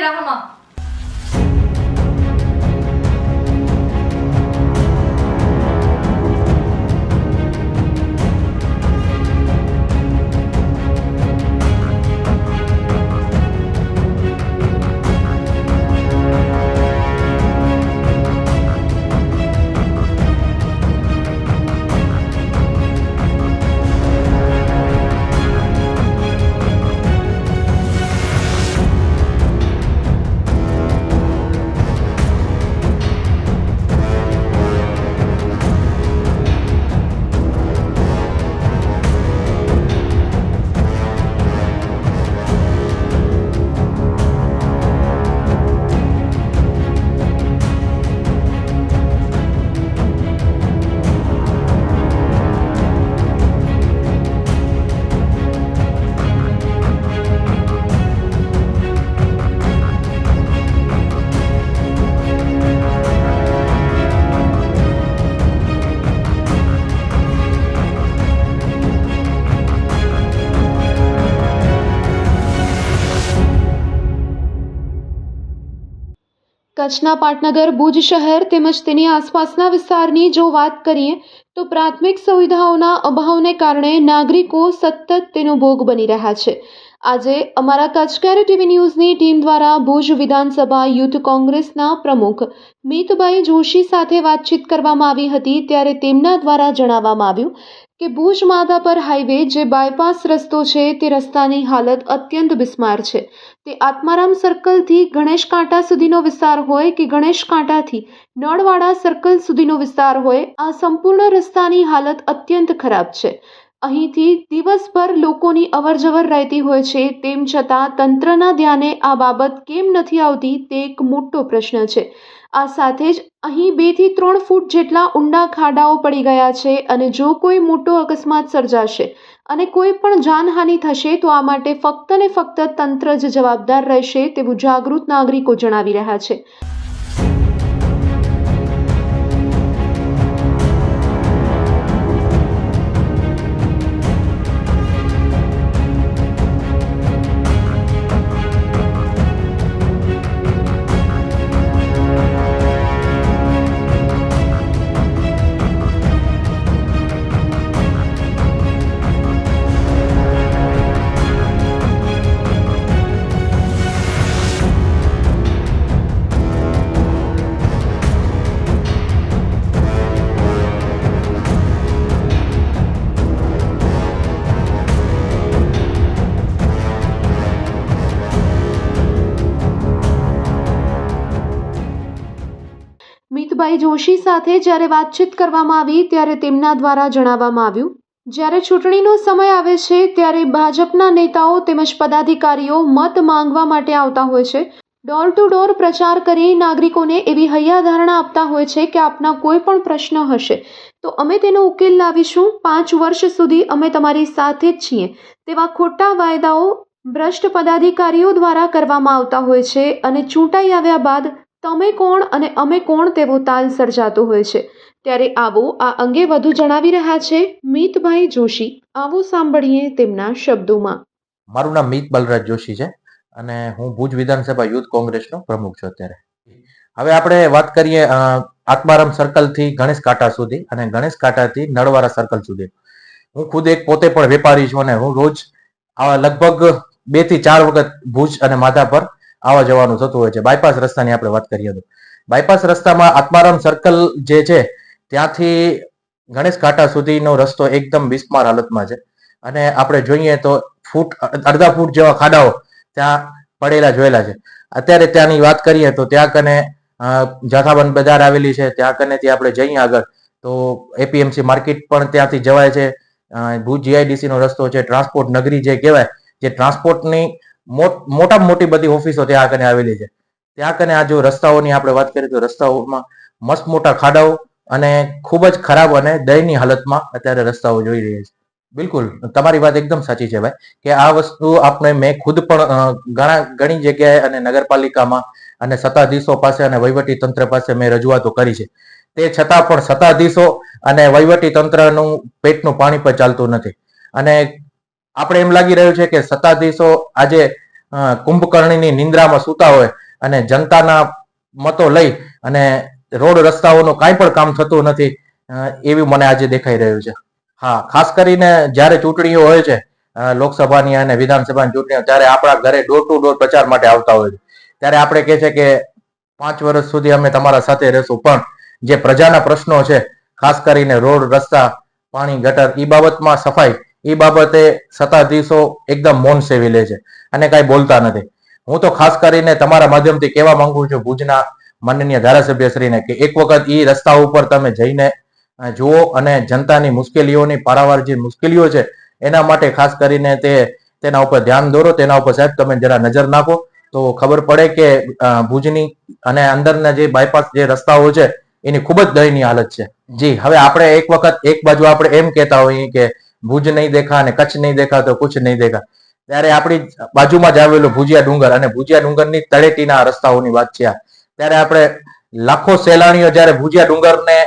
રાખવામાં. કચ્છના પાટનગર ભુજ શહેર તેમજ તેની આસપાસના વિસ્તારની જો વાત કરીએ તો પ્રાથમિક સુવિધાઓના અભાવને કારણે નાગરિકો સતત તેનો ભોગ બની રહ્યા છે. આજે અમારા કચ્છ કેર ટીવી ન્યૂઝની ટીમ દ્વારા ભુજ વિધાનસભા યુથ કોંગ્રેસના પ્રમુખ મિતભાઈ જોશી સાથે વાતચીત કરવામાં આવી હતી. ત્યારે તેમના દ્વારા જણાવવામાં આવ્યું કે ભુજ માધાપર હાઈવે જે બાયપાસ રસ્તો છે તે રસ્તાની હાલત અત્યંત બિસ્માર છે. તે આત્મારામ સર્કલથી ગણેશ કાંટા સુધીનો વિસ્તાર હોય કે ગણેશ કાંટાથી નળવાડા સર્કલ સુધીનો વિસ્તાર હોય, આ સંપૂર્ણ રસ્તાની હાલત અત્યંત ખરાબ છે. અહીંથી દિવસભર લોકોની અવરજવર રહેતી હોય છે, તેમ છતાં તંત્રના ધ્યાને આ બાબત કેમ નથી આવતી તે એક મોટો પ્રશ્ન છે. આ સાથે જ અહીં 2 થી 3 ફૂટ જેટલા ઊંડા ખાડાઓ પડી ગયા છે અને જો કોઈ મોટો અકસ્માત સર્જાશે અને કોઈ પણ જાનહાનિ થશે તો આ માટે ફક્ત ને ફક્ત તંત્ર જ જવાબદાર રહેશે તેવું જાગૃત નાગરિકો જણાવી રહ્યા છે. મિતભાઈ જોશી સાથે જ્યારે વાતચીત કરવામાં આવી ત્યારે તેમના દ્વારા જણાવવામાં આવ્યું, જ્યારે ચૂંટણીનો સમય આવે છે ત્યારે ભાજપના નેતાઓ તેમજ પદાધિકારીઓ મત માંગવા માટે આવતા હોય છે. ડોર ટુ ડોર પ્રચાર કરી નાગરિકોને એવી હૈયાધારણા આપતા હોય છે કે આપના કોઈ પણ પ્રશ્ન હશે તો અમે તેનો ઉકેલ લાવીશું, 5 વર્ષ સુધી અમે તમારી સાથે જ છીએ તેવા ખોટા વાયદાઓ ભ્રષ્ટ પદાધિકારીઓ દ્વારા કરવામાં આવતા હોય છે અને ચૂંટાઈ આવ્યા બાદ તમે કોણ અને અમે કોણ તેવો તાલ સર્જાતો હોય છે. ત્યારે આવો આ અંગે વધુ જણાવી રહ્યા છે મિતભાઈ જોશી. આવો સાંભળીએ તેમના શબ્દોમાં. મારું નામ મિત બલરાજ જોશી છે અને હું ભુજ વિધાનસભા યુથ કોંગ્રેસનો પ્રમુખ છું. અત્યારે હવે આપણે વાત કરીએ આત્મારામ સર્કલથી ગણેશ કાંટા સુધી અને ગણેશ કાંટાથી નળવાડા સર્કલ સુધી. હું ખુદ એક પોતે પણ વેપારી છું અને હું રોજ લગભગ 2 થી 4 વખત ભુજ અને માધાપર આવવા જવાનું થતું હોય છે. બાયપાસ રસ્તાની આપણે વાત કરીએ તો બાયપાસ રસ્તામાં આત્મારામ સર્કલ જે છે ત્યાંથી ગણેશ કાંટા સુધીનો રસ્તો એકદમ બિસ્માર હાલતમાં છે અને આપણે જોઈએ તો અડધા ફૂટ જેવા ખાડાઓ ત્યાં પડેલા જોયેલા છે. અત્યારે ત્યાંની વાત કરીએ તો ત્યાં કને જથ્થાબંધ બજાર આવેલી છે, ત્યાં કનેથી આપણે જઈએ આગળ તો એપીએમસી માર્કેટ પણ ત્યાંથી જવાય છે. ભુજ જીઆઈડીસી નો રસ્તો છે, ટ્રાન્સપોર્ટ નગરી જે કહેવાય, જે ટ્રાન્સપોર્ટની મોટામાં મોટી બધી ઓફિસો ત્યાં કને આવેલી છે. ત્યાં કને આ જો રસ્તાઓની આપણે વાત કરીએ તો રસ્તાઓમાં મસ્ત મોટા ખાડાઓ અને ખૂબ જ ખરાબ અને દયનીય હાલતમાં અત્યારે રસ્તાઓ જોઈ રહ્યા છે. બિલકુલ તમારી વાત એકદમ સાચી છે ભાઈ, કે આ વસ્તુ મેં ખુદ પણ ઘણી જગ્યાએ અને નગરપાલિકામાં અને સત્તાધીશો પાસે અને વહીવટી તંત્ર પાસે મેં રજૂઆતો કરી છે. તે છતાં પણ સત્તાધીશો અને વહીવટી તંત્રનું પેટનું પાણી પર ચાલતું નથી અને આપણે એમ લાગી રહ્યું છે કે સત્તાધીશો આજે કુંભકર્ણીની નિંદ્રામાં સૂતા હોય અને જનતાના મતો લઈ અને રોડ રસ્તાઓનું કાંઈ પણ કામ થતું નથી, એવું મને આજે દેખાઈ રહ્યું છે. હા, ખાસ કરીને જ્યારે ચૂંટણીઓ હોય છે, લોકસભાની અને વિધાનસભાની ચૂંટણીઓ, ત્યારે આપણા ઘરે ડોર ટુ ડોર પ્રચાર માટે આવતા હોય છે. ત્યારે આપણે કહે છે કે 5 વર્ષ સુધી અમે તમારા સાથે રહેશું, પણ જે પ્રજાના પ્રશ્નો છે, ખાસ કરીને રોડ રસ્તા, પાણી ગટર, એ બાબતમાં સફાઈ, એ બાબતે સત્તાધીશો એકદમ મૌન સેવી લે છે અને કાંઈ બોલતા નથી. હું તો ખાસ કરીને તમારા માધ્યમથી કહેવા માંગુ છું ભુજના માનનીય ધારાસભ્યશ્રીને કે એક વખત એ રસ્તા ઉપર તમે જઈને જુઓ અને જનતાની મુશ્કેલીઓની પારાવાર જે મુશ્કેલીઓ છે એના માટે ખાસ કરીને તેના ઉપર ધ્યાન દોરો. તેના ઉપર સાહેબ તમે જરા નજર નાખો તો ખબર પડે કે ભુજની અને અંદરના જે બાયપાસ જે રસ્તાઓ છે એની ખૂબ જ દયનીય હાલત છે. જી, હવે આપણે એક વખત એક બાજુ આપણે એમ કહેતા હોઈએ કે ભુજ નહીં દેખા અને કચ્છ નહીં દેખા તો કુછ નહીં દેખા, ત્યારે આપણી બાજુમાં જ આવેલું ભુજિયા ડુંગર અને ભુજિયા ડુંગરની તળેટીના રસ્તાઓની વાત છે. ત્યારે આપણે લાખો સહેલાણીઓ જ્યારે ભુજિયા ડુંગરને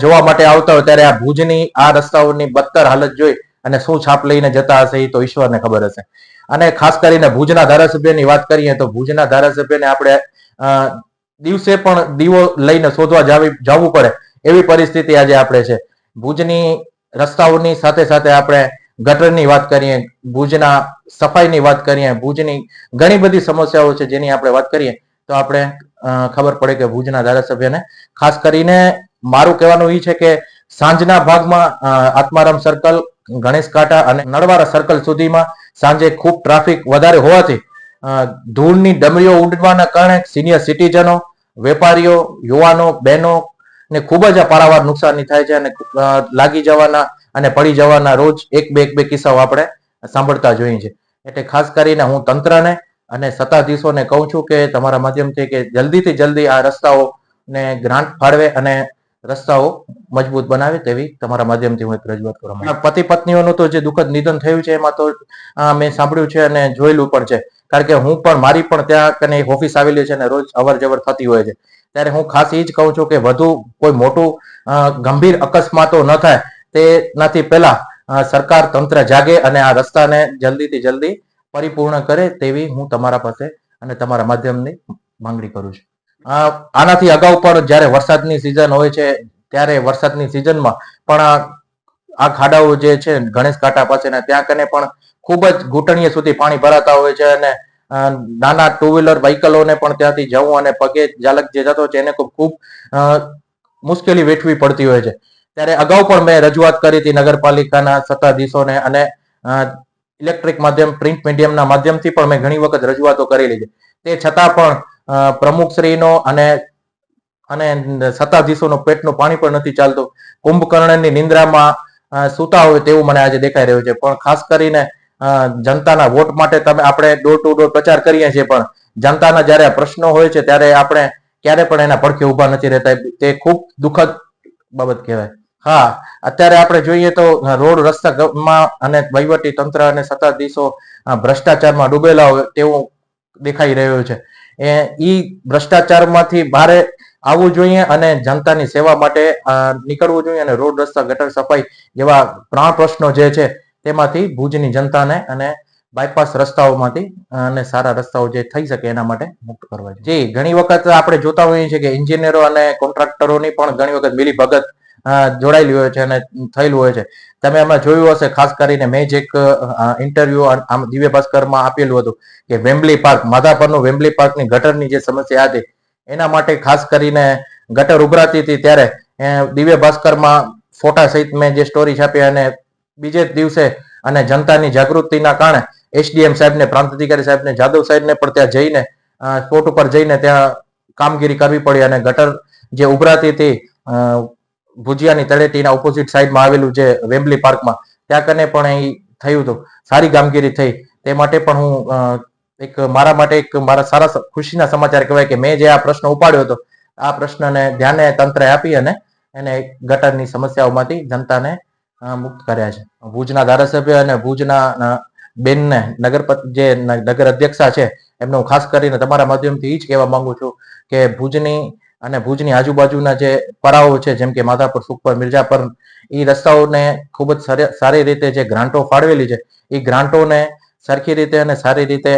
જોવા માટે આવતા હોય ત્યારે આ ભુજની આ રસ્તાઓની બદતર હાલત જોઈ અને શું છાપ લઈને જતા હશે એ તો ઈશ્વરને ખબર હશે. અને ખાસ કરીને ભુજના ધારાસભ્યની વાત કરીએ તો ભુજના ધારાસભ્યને આપણે દિવસે પણ દીવો લઈને શોધવા જવું પડે એવી પરિસ્થિતિ આજે આપણે છે. ભુજની રસ્તાઓની સાથે સાથે આપણે ગટરની વાત કરીએ, ભુજના સફાઈની વાત કરીએ, ભુજની ઘણી બધી સમસ્યાઓ છે જેની આપણે વાત કરીએ તો આપણે ખબર પડે કે ભુજના ધારાસભ્યને ખાસ કરીને મારું કહેવાનું એ છે કે સાંજના ભાગમાં આત્મારામ સર્કલ, ગણેશ કાંટા અને નળવારા સર્કલ સુધીમાં સાંજે ખૂબ ટ્રાફિક વધારે હોવાથી ધૂળની ડમરીઓ ઉડવાના કારણે સિનિયર સિટીઝનો, વેપારીઓ, યુવાનો, બહેનો ને ખૂબ જ આ પારાવાર નુકસાની થાય છે અને લાગી જવાના અને પડી જવાના રોજ એક બે કિસ્સાઓ આપણે સાંભળતા જોઈએ છે. એટલે ખાસ કરીને હું તંત્રને અને સત્તાધીશોને કહું છું કે તમારા માધ્યમથી કે જલ્દીથી જલ્દી આ રસ્તાઓને ગ્રાન્ટ ફાળવે અને રસ્તાઓ મજબૂત બનાવે તેવી તમારા માધ્યમથી હું એક રજૂઆત કરવા માંગુ છું. પતિ પત્નીઓનું તો જે દુઃખદ નિધન થયું છે એમાં તો મેં સાંભળ્યું છે અને જોયેલું પણ છે, કારણ કે હું પણ મારી પણ ત્યાં કને એક ઓફિસ આવેલી છે અને રોજ અવર જવર થતી હોય છે. ત્યારે હું ખાસ એ જ કહું છું કે વધુ કોઈ મોટું ગંભીર અકસ્માતો ન થાય તેનાથી પહેલા સરકાર તંત્ર જાગે અને આ રસ્તાને જલ્દીથી જલ્દી પરિપૂર્ણ કરે તેવી હું તમારા પાસે અને તમારા માધ્યમની માંગણી કરું છું. આનાથી અગાઉ પણ જ્યારે વરસાદની સિઝન હોય છે ત્યારે વરસાદની સિઝનમાં પણ આ ખાડાઓ જે છે ગણેશ કાંટા પાસેના ત્યાં કને પણ ખૂબ જ ઘૂંટણીય સુધી પાણી ભરાતા હોય છે અને નાના ટુ વ્હીલર વ્હીકલોને પણ ત્યાંથી જવું અને પગે ચાલક જે જતો છે એને ખૂબ મુશ્કેલી વેઠવી પડતી હોય છે. ત્યારે અગાઉ પણ મેં રજૂઆત કરી હતી નગરપાલિકાના સત્તાધીશોને અને ઇલેક્ટ્રિક માધ્યમ, પ્રિન્ટ મીડિયમના માધ્યમથી પણ મેં ઘણી વખત રજૂઆતો કરેલી છે. તે છતાં પણ પ્રમુખશ્રીનો અને સત્તાધીશોનો પેટનું પાણી પણ નથી ચાલતું. કુંભકર્ણની નિંદ્રામાં સૂતા હોય તેવું મને આજે દેખાઈ રહ્યું છે. પણ ખાસ કરીને જનતાના વોટ માટે આપણે ડોર ટુ ડોર પ્રચાર કરીએ છીએ, પણ જનતાના જ્યારે પ્રશ્નો હોય છે ત્યારે આપણે ક્યારે પણ એના પડખે ઉભા નથી રહેતા. તે ખૂબ દુઃખદ બાબત કહેવાય. હા, અત્યારે આપણે જોઈએ તો રોડ રસ્તામાં અને વહીવટી તંત્ર અને સત્તાધીશો ભ્રષ્ટાચારમાં ડૂબેલા હોય તેવું દેખાઈ રહ્યું છે. એ ભ્રષ્ટાચારમાંથી બહાર આવવું જોઈએ અને જનતાની સેવા માટે નીકળવું જોઈએ અને રોડ રસ્તા, ગટર સફાઈ જેવા પ્રાણ પ્રશ્નો જે છે તેમાંથી ભુજની જનતાને અને બાયપાસ રસ્તાઓમાંથી અને સારા રસ્તાઓ જે થઈ શકે એના માટે મુક્ત કરવા જોઈએ. જી, ઘણી વખત આપણે જોતા હોઈએ છીએ કે એન્જિનિયરો અને કોન્ટ્રાક્ટરોની પણ ઘણી વખત મિલી ભગત જોડાયેલી હોય છે અને થયેલું હોય છે. તમે એમાં જોયું હશે, ખાસ કરીને મેં જ એક ઇન્ટરવ્યુ દિવ્ય ભાસ્કરમાં આપેલું હતું કે વેમ્બલી પાર્ક, માધાપરનું વેમ્બલી પાર્કની ગટરની જે સમસ્યા હતી એના માટે ખાસ કરીને ગટર ઉભરાતી હતી ત્યારે દિવ્ય ભાસ્કરમાં ફોટા સહિત મેં જે સ્ટોરી છાપી અને બીજે જ દિવસે અને જનતાની જાગૃતિના કારણે એસડીએમ સાહેબને, પ્રાંત અધિકારી સાહેબને, જાદવ સાહેબને પણ ત્યાં જઈને સ્પોટ ઉપર જઈને ત્યાં કામગીરી કરવી પડી અને ગટર જે ઉભરાતી હતી ભુજિયાની તળેટીના ઓપોઝિટ સાઈડમાં આવેલું જે વેમ્બલી પાર્કમાં ત્યાં કને પણ એ થયું હતું. સારી કામગીરી થઈ. તે માટે પણ હું મારા સારા ખુશીના સમાચાર કહેવાય કે મેં જે આ પ્રશ્ન ઉપાડ્યો હતો આ પ્રશ્નને ધ્યાને તંત્રએ આપી અને એને ગટરની સમસ્યાઓમાંથી જનતાને મુક્ત કર્યા છે. ભુજના ધારાસભ્ય અને ભુજના બેનને જે નગર અધ્યક્ષા છે એમને હું ખાસ કરીને તમારા માધ્યમથી એ જ કહેવા માંગુ છું કે ભુજની અને ભુજની આજુબાજુના જે પરાઓ છે જેમ કે માધાપર, સુખપર, મિર્જાપર, એ રસ્તાઓને ખૂબ જ સારી રીતે જે ગ્રાન્ટો ફાળવેલી છે એ ગ્રાન્ટોને સરખી રીતે અને સારી રીતે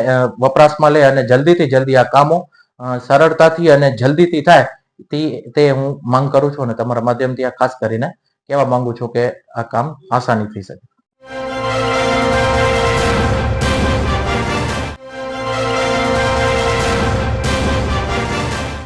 વપરાશમાં લે અને જલ્દીથી જલ્દી આ કામો સરળતાથી અને જલ્દીથી થાય તે હું માંગ કરું છું અને તમારા માધ્યમથી આ ખાસ કરીને કહેવા માંગુ છું કે આ કામ આસાનીથી થઈ શકે.